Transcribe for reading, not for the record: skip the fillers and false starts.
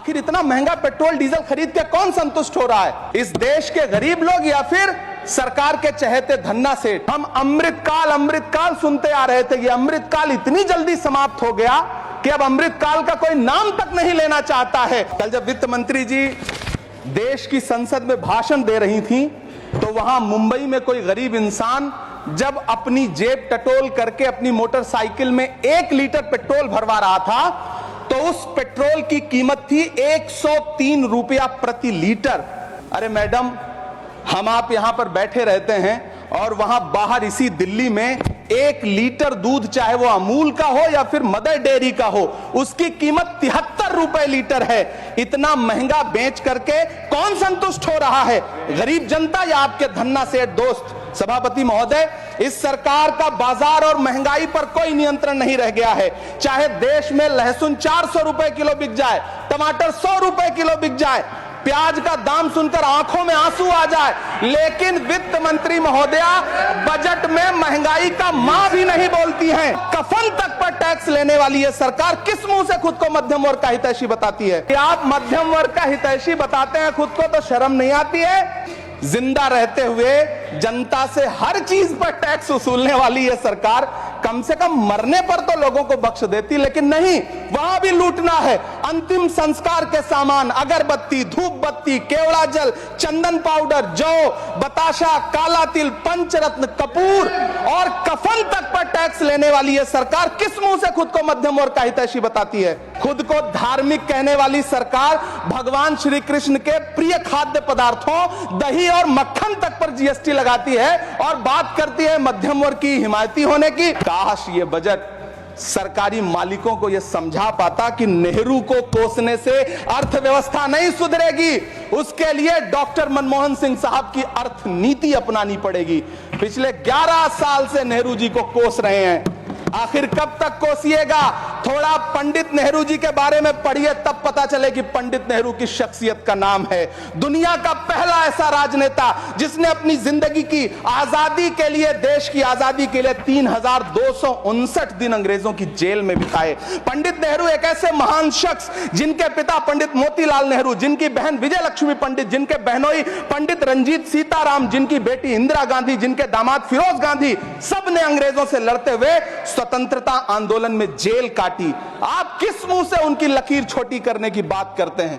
आखिर इतना महंगा पेट्रोल डीजल खरीद के कौन संतुष्ट हो रहा है? इस देश के गरीब लोग या फिर सरकार के चहेते धन्ना सेठ? हम अमृतकाल सुनते आ रहे थे। ये अमृतकाल इतनी जल्दी समाप्त हो गया कि अब अमृतकाल का कोई नाम तक नहीं लेना चाहता है। कल जब वित्त मंत्री जी देश की संसद में भाषण दे रही थी तो वहां मुंबई में कोई गरीब इंसान जब अपनी जेब टटोल करके अपनी मोटरसाइकिल में 1 लीटर पेट्रोल भरवा रहा था तो उस पेट्रोल की कीमत थी 103 रुपया प्रति लीटर। अरे मैडम, हम आप यहां पर बैठे रहते हैं और वहां बाहर इसी दिल्ली में 1 लीटर दूध, चाहे वो अमूल का हो या फिर मदर डेयरी का हो, उसकी कीमत 73 रुपए लीटर है। इतना महंगा बेच करके कौन संतुष्ट हो रहा है? गरीब जनता या आपके धन्ना सेठ दोस्त? सभापति महोदय, इस सरकार का बाजार और महंगाई पर कोई नियंत्रण नहीं रह गया है। चाहे देश में लहसुन 400 रुपए किलो बिक जाए, टमाटर 100 रुपए किलो बिक जाए, प्याज का दाम सुनकर आंखों में आंसू आ जाए, लेकिन वित्त मंत्री महोदया बजट में महंगाई का मां भी नहीं बोलती हैं। कफन तक पर टैक्स लेने वाली ये सरकार किस मुंह से खुद को मध्यम वर्ग का हितैषी बताती है? कि आप मध्यम वर्ग का हितैषी बताते हैं खुद को, तो शर्म नहीं आती है? जिंदा रहते हुए जनता से हर चीज पर टैक्स वसूलने वाली ये सरकार कम से कम मरने पर तो लोगों को बख्श देती, लेकिन नहीं, वहां भी लूटना है। अंतिम संस्कार के सामान, अगरबत्ती, धूप बत्ती, केवड़ा जल, चंदन पाउडर, जौ, बताशा, काला तिल, पंचरत्न, कपूर और कफन तक पर टैक्स लेने वाली ये सरकार किस मुंह से खुद को मध्यम वर्ग का हितैषी बताती है? खुद को धार्मिक कहने वाली सरकार भगवान श्री कृष्ण के प्रिय खाद्य पदार्थों, दही और मक्खन तक पर जीएसटी लगाती है और बात करती है मध्यम वर्ग की हिमायती होने की। काश ये बजट सरकारी मालिकों को यह समझा पाता कि नेहरू को कोसने से अर्थव्यवस्था नहीं सुधरेगी। उसके लिए डॉक्टर मनमोहन सिंह साहब की अर्थ नीति अपनानी पड़ेगी। पिछले 11 साल से नेहरू जी को कोस रहे हैं, आखिर कब तक कोसिएगा? थोड़ा पंडित नेहरू जी के बारे में पढ़िए, तब पता चले कि पंडित नेहरू की शख्सियत का नाम है। दुनिया का पहला ऐसा राजनेता जिसने अपनी जिंदगी की आजादी के लिए, देश की आजादी के लिए 3259 दिन अंग्रेजों की जेल में बिताए। पंडित नेहरू एक ऐसे महान शख्स जिनके पिता पंडित मोतीलाल नेहरू, जिनकी बहन विजय लक्ष्मी पंडित, जिनके बहनोई पंडित रंजीत सीताराम, जिनकी बेटी इंदिरा गांधी, जिनके दामाद फिरोज गांधी, सब ने अंग्रेजों से लड़ते हुए स्वतंत्रता आंदोलन में जेल काटी। आप किस मुंह से उनकी लकीर छोटी करने की बात करते हैं?